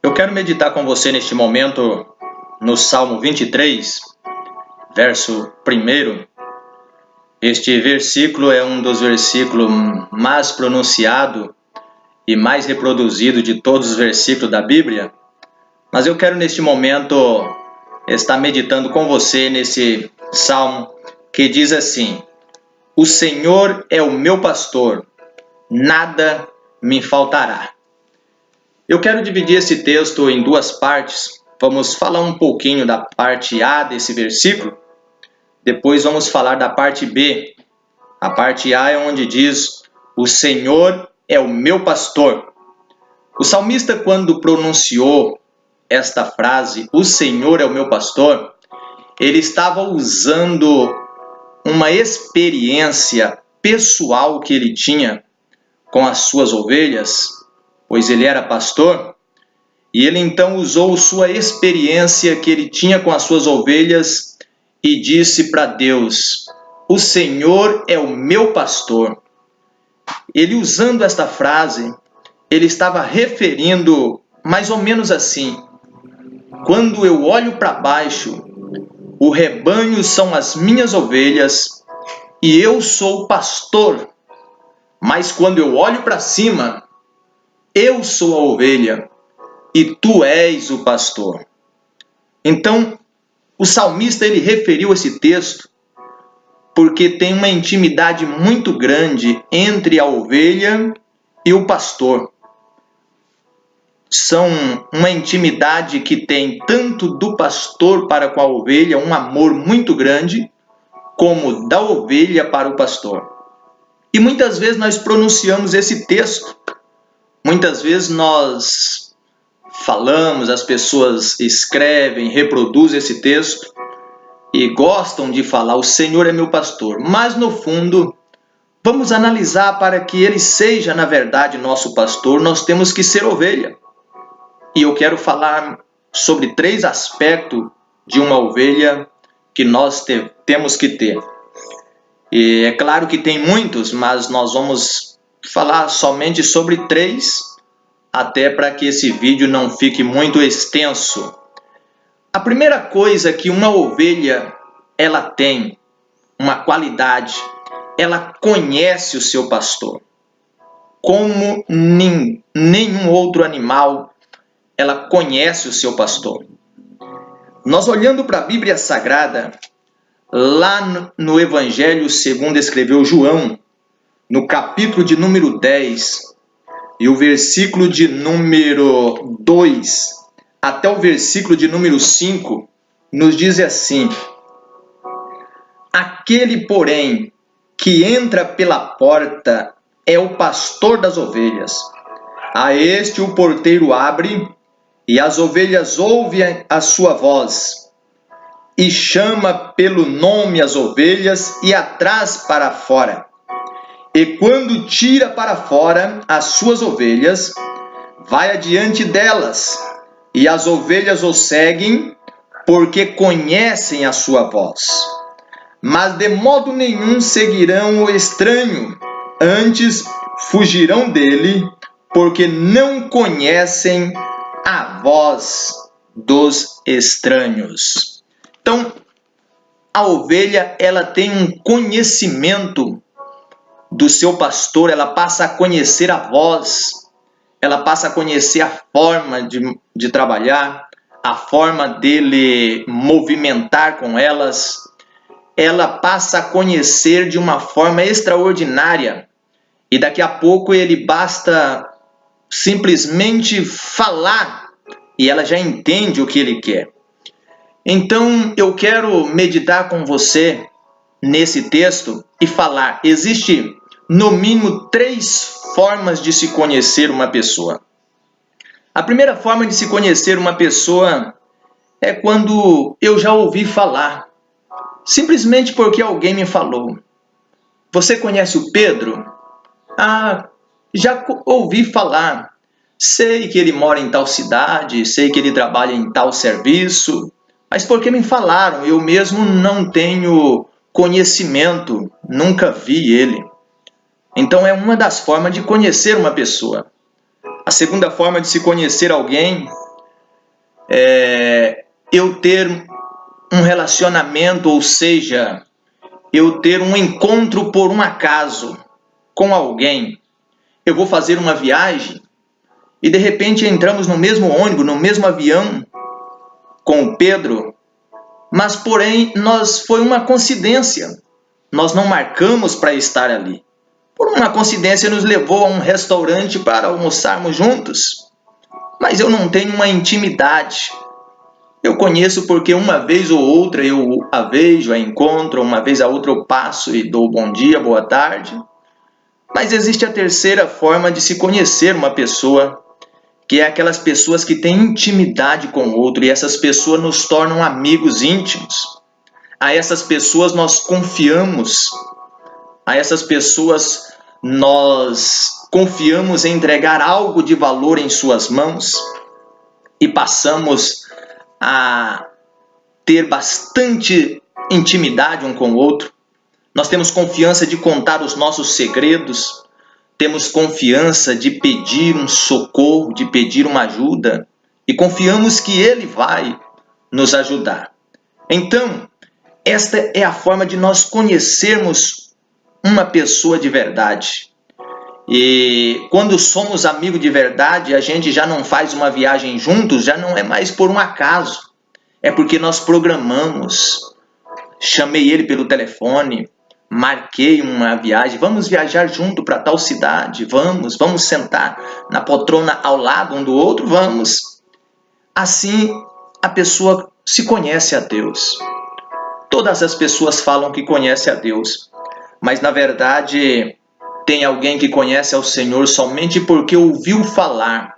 Eu quero meditar com você neste momento no Salmo 23, verso 1. Este versículo é um dos versículos mais pronunciados e mais reproduzido de todos os versículos da Bíblia. Mas eu quero neste momento estar meditando com você nesse salmo que diz assim: O Senhor é o meu pastor, nada me faltará. Eu quero dividir esse texto em duas partes. Vamos falar um pouquinho da parte A desse versículo. Depois vamos falar da parte B. A parte A é onde diz: O Senhor é o meu pastor. O salmista, quando pronunciou esta frase, o Senhor é o meu pastor, ele estava usando uma experiência pessoal que ele tinha com as suas ovelhas, pois ele era pastor, e ele então usou sua experiência que ele tinha com as suas ovelhas e disse para Deus: O Senhor é o meu pastor. Ele, usando esta frase, ele estava referindo mais ou menos assim: quando eu olho para baixo, o rebanho são as minhas ovelhas e eu sou o pastor. Mas quando eu olho para cima, eu sou a ovelha e tu és o pastor. Então, o salmista ele referiu esse texto porque tem uma intimidade muito grande entre a ovelha e o pastor. São uma intimidade que tem tanto do pastor para com a ovelha, um amor muito grande, como da ovelha para o pastor. E muitas vezes nós pronunciamos esse texto. Muitas vezes nós falamos, as pessoas escrevem, reproduzem esse texto e gostam de falar: o Senhor é meu pastor. Mas no fundo, vamos analisar, para que ele seja na verdade nosso pastor, nós temos que ser ovelha. E eu quero falar sobre 3 aspectos de uma ovelha que nós temos que ter. E é claro que tem muitos, mas nós vamos falar somente sobre 3, até para que esse vídeo não fique muito extenso. A primeira coisa que uma ovelha ela tem, uma qualidade, ela conhece o seu pastor. Como nenhum outro animal, ela conhece o seu pastor. Nós olhando para a Bíblia Sagrada, lá no Evangelho segundo escreveu João, no capítulo de número 10, e o versículo de número 2 até o versículo de número 5, nos diz assim: Aquele, porém, que entra pela porta é o pastor das ovelhas. A este o porteiro abre, e as ovelhas ouvem a sua voz, e chama pelo nome as ovelhas e as traz para fora. E quando tira para fora as suas ovelhas, vai adiante delas, e as ovelhas o seguem, porque conhecem a sua voz. Mas de modo nenhum seguirão o estranho, antes fugirão dele, porque não conhecem a voz dos estranhos. Então, a ovelha ela tem um conhecimento do seu pastor, ela passa a conhecer a voz, ela passa a conhecer a forma de trabalhar, a forma dele movimentar com elas. Ela passa a conhecer de uma forma extraordinária, e daqui a pouco ele basta simplesmente falar e ela já entende o que ele quer. Então eu quero meditar com você nesse texto e falar: existe no mínimo 3 formas de se conhecer uma pessoa. A primeira forma de se conhecer uma pessoa é quando eu já ouvi falar, simplesmente porque alguém me falou. Você conhece o Pedro? Ah, já ouvi falar. Sei que ele mora em tal cidade, sei que ele trabalha em tal serviço, mas porque me falaram, eu mesmo não tenho conhecimento, nunca vi ele. Então é uma das formas de conhecer uma pessoa. A segunda forma de se conhecer alguém eu ter um relacionamento, ou seja, eu ter um encontro por um acaso com alguém. Eu vou fazer uma viagem e de repente entramos no mesmo ônibus, no mesmo avião com o Pedro, mas porém foi uma coincidência. Nós não marcamos para estar ali. Por uma coincidência nos levou a um restaurante para almoçarmos juntos. Mas eu não tenho uma intimidade. Eu conheço porque uma vez ou outra eu a vejo, a encontro, uma vez a outra eu passo e dou bom dia, boa tarde. Mas existe a terceira forma de se conhecer uma pessoa, que é aquelas pessoas que têm intimidade com o outro, e essas pessoas nos tornam amigos íntimos. A essas pessoas nós confiamos, a essas pessoas nós confiamos em entregar algo de valor em suas mãos e passamos a ter bastante intimidade um com o outro. Nós temos confiança de contar os nossos segredos, temos confiança de pedir um socorro, de pedir uma ajuda, e confiamos que Ele vai nos ajudar. Então, esta é a forma de nós conhecermos uma pessoa de verdade. E quando somos amigos de verdade, a gente já não faz uma viagem juntos, já não é mais por um acaso. É porque nós programamos. Chamei ele pelo telefone, marquei uma viagem, vamos viajar junto para tal cidade, vamos sentar na poltrona ao lado um do outro, vamos. Assim a pessoa se conhece a Deus. Todas as pessoas falam que conhecem a Deus, mas na verdade tem alguém que conhece ao Senhor somente porque ouviu falar.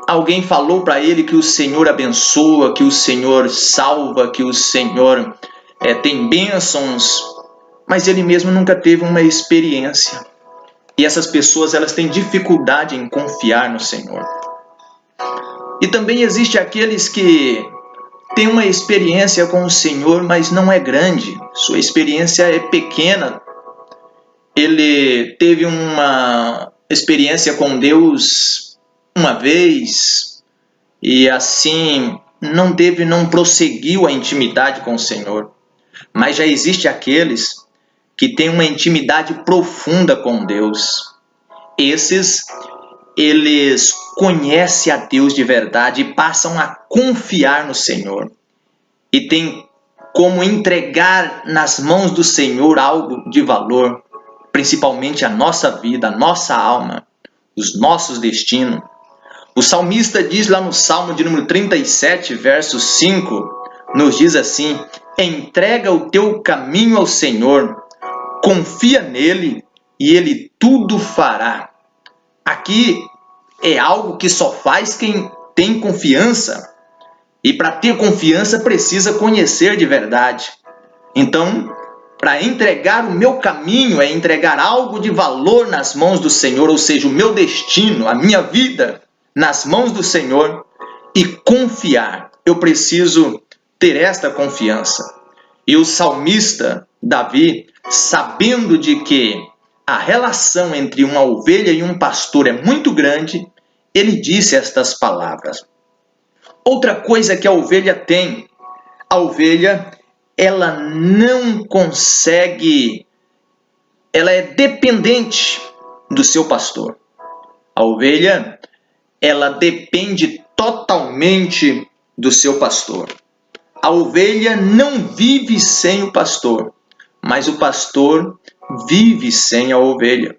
Alguém falou para ele que o Senhor abençoa, que o Senhor salva, que o Senhor tem bênçãos, mas ele mesmo nunca teve uma experiência. E essas pessoas elas têm dificuldade em confiar no Senhor. E também existe aqueles que têm uma experiência com o Senhor, mas não é grande. Sua experiência é pequena. Ele teve uma experiência com Deus uma vez e assim não prosseguiu a intimidade com o Senhor. Mas já existe aqueles que têm uma intimidade profunda com Deus. Esses, eles conhecem a Deus de verdade e passam a confiar no Senhor. E tem como entregar nas mãos do Senhor algo de valor, principalmente a nossa vida, a nossa alma, os nossos destinos. O salmista diz lá no Salmo de número 37, verso 5, nos diz assim: entrega o teu caminho ao Senhor, confia nele e ele tudo fará. Aqui é algo que só faz quem tem confiança. E para ter confiança precisa conhecer de verdade. Então, para entregar o meu caminho é entregar algo de valor nas mãos do Senhor, ou seja, o meu destino, a minha vida nas mãos do Senhor e confiar. Eu preciso ter esta confiança. E o salmista Davi, sabendo de que a relação entre uma ovelha e um pastor é muito grande, ele disse estas palavras. Outra coisa que a ovelha tem, a ovelha, ela não consegue, ela é dependente do seu pastor. A ovelha, ela depende totalmente do seu pastor. A ovelha não vive sem o pastor, mas o pastor vive sem a ovelha.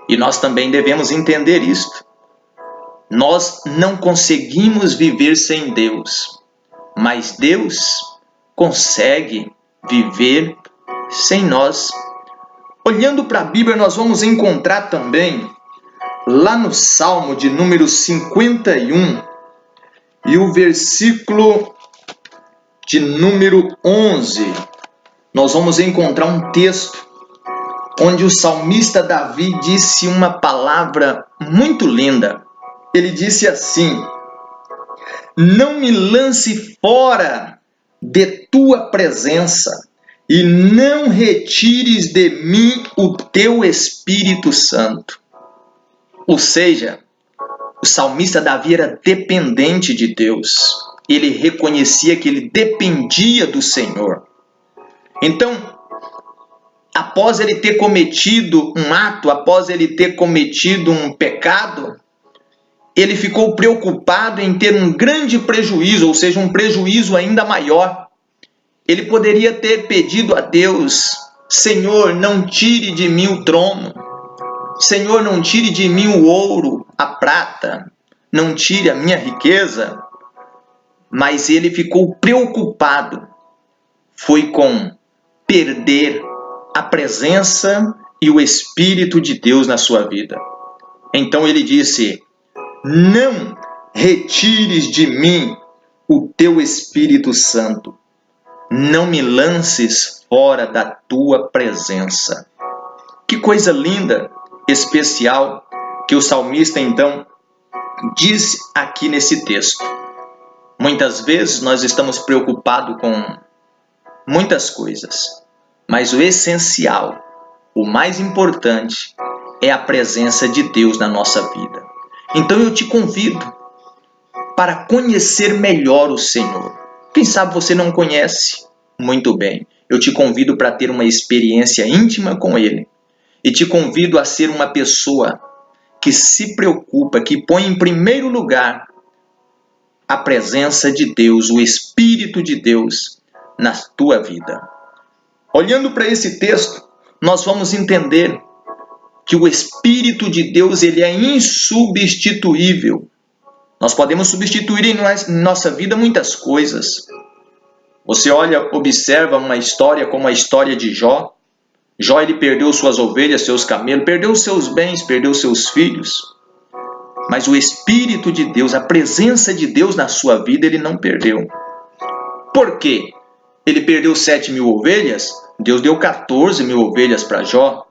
E nós também devemos entender isto. Nós não conseguimos viver sem Deus, mas Deus consegue viver sem nós. Olhando para a Bíblia, nós vamos encontrar também, lá no Salmo de número 51, e o versículo de número 11, nós vamos encontrar um texto onde o salmista Davi disse uma palavra muito linda. Ele disse assim: não me lance fora de tua presença e não retires de mim o teu Espírito Santo. Ou seja, O salmista Davi era dependente de Deus. Ele reconhecia que ele dependia do Senhor. Então, após ele ter cometido um ato, após ele ter cometido um pecado, ele ficou preocupado em ter um grande prejuízo, ou seja, um prejuízo ainda maior. Ele poderia ter pedido a Deus: Senhor, não tire de mim o trono. Senhor, não tire de mim o ouro, a prata. Não tire a minha riqueza. Mas ele ficou preocupado. Foi com perder a presença e o Espírito de Deus na sua vida. Então ele disse: não retires de mim o teu Espírito Santo. Não me lances fora da tua presença. Que coisa linda, especial, que o salmista então diz aqui nesse texto. Muitas vezes nós estamos preocupados com muitas coisas, mas o essencial, o mais importante, é a presença de Deus na nossa vida. Então eu te convido para conhecer melhor o Senhor. Quem sabe você não conhece? Muito bem, eu te convido para ter uma experiência íntima com Ele. E te convido a ser uma pessoa que se preocupa, que põe em primeiro lugar a presença de Deus, o Espírito de Deus na tua vida. Olhando para esse texto, nós vamos entender que o Espírito de Deus ele é insubstituível. Nós podemos substituir em nossa vida muitas coisas. Você observa uma história como a história de Jó. Jó ele perdeu suas ovelhas, seus camelos, perdeu seus bens, perdeu seus filhos. Mas o Espírito de Deus, a presença de Deus na sua vida, ele não perdeu. Por quê? Ele perdeu 7.000 ovelhas, Deus deu 14.000 ovelhas para Jó.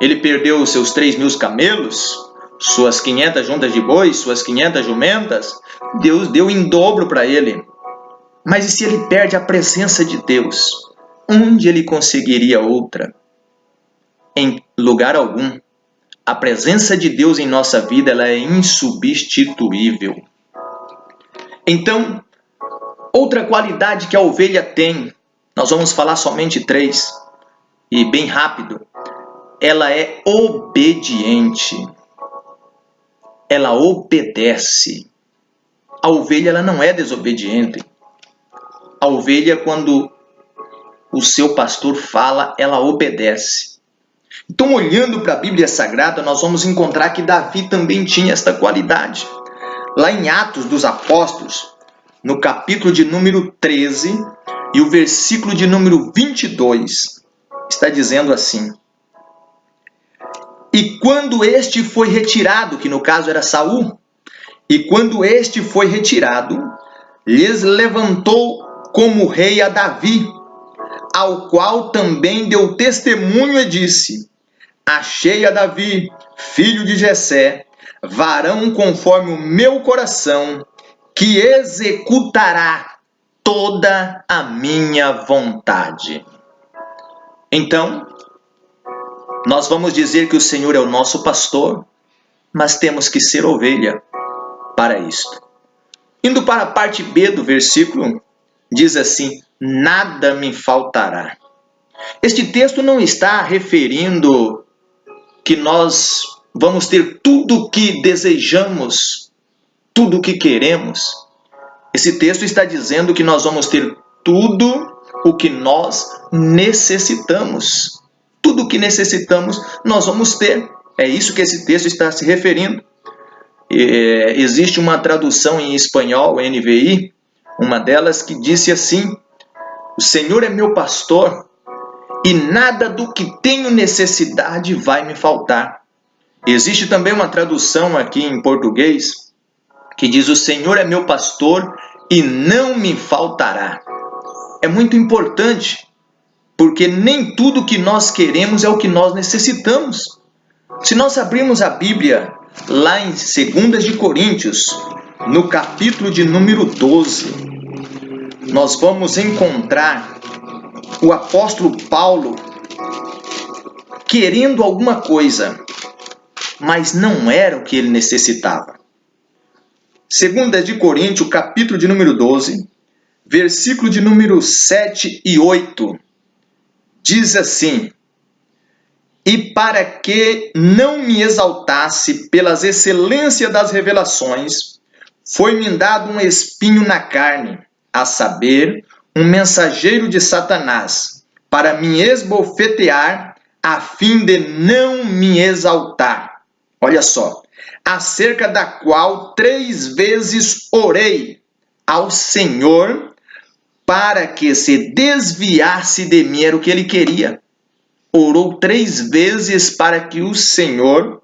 Ele perdeu os seus 3.000 camelos, suas 500 juntas de bois, suas 500 jumentas, Deus deu em dobro para ele. Mas e se ele perde a presença de Deus? Onde ele conseguiria outra? Em lugar algum. A presença de Deus em nossa vida ela é insubstituível. Então, outra qualidade que a ovelha tem, nós vamos falar somente 3, e bem rápido. Ela é obediente. Ela obedece. A ovelha ela não é desobediente. A ovelha, quando o seu pastor fala, ela obedece. Então, olhando para a Bíblia Sagrada, nós vamos encontrar que Davi também tinha esta qualidade. Lá em Atos dos Apóstolos, no capítulo de número 13 e o versículo de número 22, está dizendo assim: e quando este foi retirado, que no caso era Saul, e quando este foi retirado, lhes levantou como rei a Davi, ao qual também deu testemunho e disse: achei a Davi, filho de Jessé, varão conforme o meu coração, que executará toda a minha vontade. Então, nós vamos dizer que o Senhor é o nosso pastor, mas temos que ser ovelha para isto. Indo para a parte B do versículo, diz assim: nada me faltará. Este texto não está referindo que nós vamos ter tudo o que desejamos, tudo o que queremos. Esse texto está dizendo que nós vamos ter tudo o que nós necessitamos. Tudo o que necessitamos, nós vamos ter. É isso que esse texto está se referindo. Existe uma tradução em espanhol, NVI, uma delas que disse assim: o Senhor é meu pastor e nada do que tenho necessidade vai me faltar. Existe também uma tradução aqui em português que diz: o Senhor é meu pastor e não me faltará. É muito importante, porque nem tudo que nós queremos é o que nós necessitamos. Se nós abrirmos a Bíblia lá em 2 de Coríntios, no capítulo de número 12, nós vamos encontrar o apóstolo Paulo querendo alguma coisa, mas não era o que ele necessitava. 2 de Coríntios, capítulo de número 12, versículo de número 7 e 8, diz assim: E para que não me exaltasse pelas excelências das revelações, foi-me dado um espinho na carne, a saber, um mensageiro de Satanás, para me esbofetear, a fim de não me exaltar. Olha só, acerca da qual 3 vezes orei ao Senhor para que se desviasse de mim. Era o que ele queria. Orou 3 vezes para que o Senhor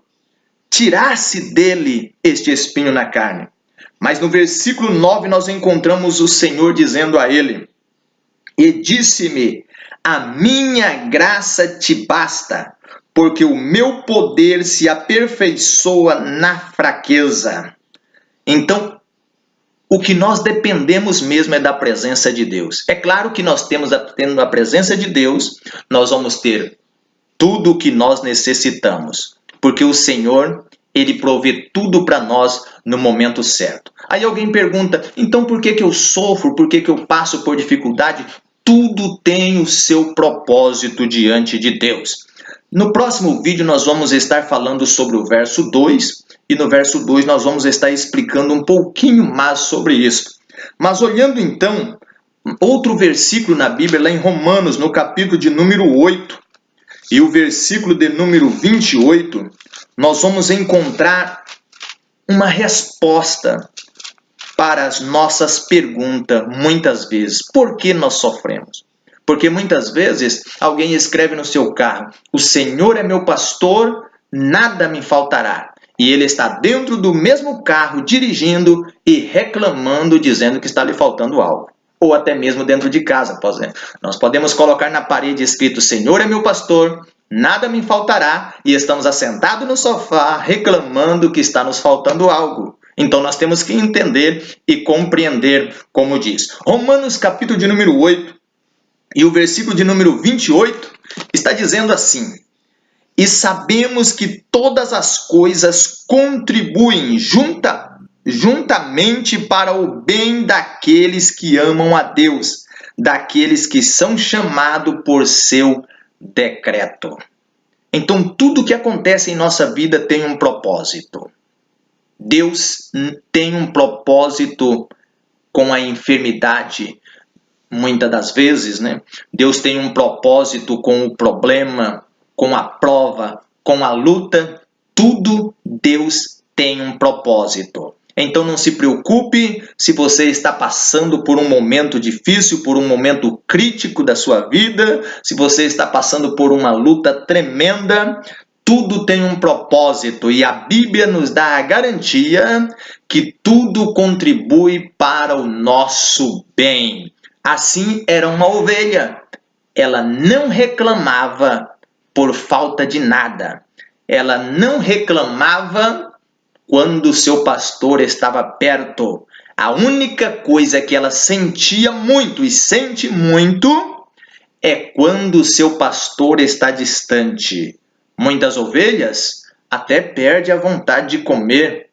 tirasse dele este espinho na carne. Mas no versículo 9 nós encontramos o Senhor dizendo a ele: E disse-me, a minha graça te basta, porque o meu poder se aperfeiçoa na fraqueza. Então, o que nós dependemos mesmo é da presença de Deus. É claro que nós tendo a presença de Deus, nós vamos ter tudo o que nós necessitamos, porque o Senhor, Ele provê tudo para nós no momento certo. Aí alguém pergunta, então por que eu sofro, por que eu passo por dificuldade? Tudo tem o seu propósito diante de Deus. No próximo vídeo nós vamos estar falando sobre o verso 2, e no verso 2 nós vamos estar explicando um pouquinho mais sobre isso. Mas olhando então, outro versículo na Bíblia, lá em Romanos, no capítulo de número 8, e o versículo de número 28, nós vamos encontrar uma resposta para as nossas perguntas, muitas vezes. Por que nós sofremos? Porque muitas vezes alguém escreve no seu carro: o Senhor é meu pastor, nada me faltará. E ele está dentro do mesmo carro, dirigindo e reclamando, dizendo que está lhe faltando algo. Ou até mesmo dentro de casa. Nós podemos colocar na parede escrito: Senhor é meu pastor, nada me faltará, e estamos assentados no sofá reclamando que está nos faltando algo. Então nós temos que entender e compreender como diz. Romanos capítulo de número 8 e o versículo de número 28 está dizendo assim: E sabemos que todas as coisas contribuem juntamente para o bem daqueles que amam a Deus, daqueles que são chamados por seu decreto. Então, tudo que acontece em nossa vida tem um propósito. Deus tem um propósito com a enfermidade, muitas das vezes, né? Deus tem um propósito com o problema, com a prova, com a luta. Tudo Deus tem um propósito. Então não se preocupe se você está passando por um momento difícil, por um momento crítico da sua vida, se você está passando por uma luta tremenda. Tudo tem um propósito e a Bíblia nos dá a garantia que tudo contribui para o nosso bem. Assim era uma ovelha. Ela não reclamava por falta de nada. Ela não reclamava quando seu pastor estava perto. A única coisa que ela sentia muito e sente muito é quando seu pastor está distante. Muitas ovelhas até perdem a vontade de comer,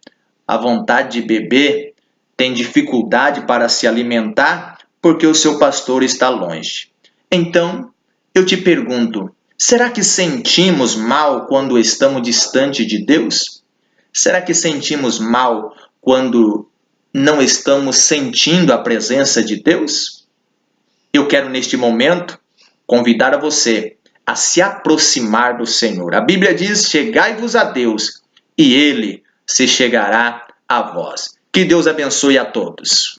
a vontade de beber, têm dificuldade para se alimentar porque o seu pastor está longe. Então, eu te pergunto, será que sentimos mal quando estamos distante de Deus? Será que sentimos mal quando não estamos sentindo a presença de Deus? Eu quero neste momento convidar a você a se aproximar do Senhor. A Bíblia diz: chegai-vos a Deus, e Ele se chegará a vós. Que Deus abençoe a todos.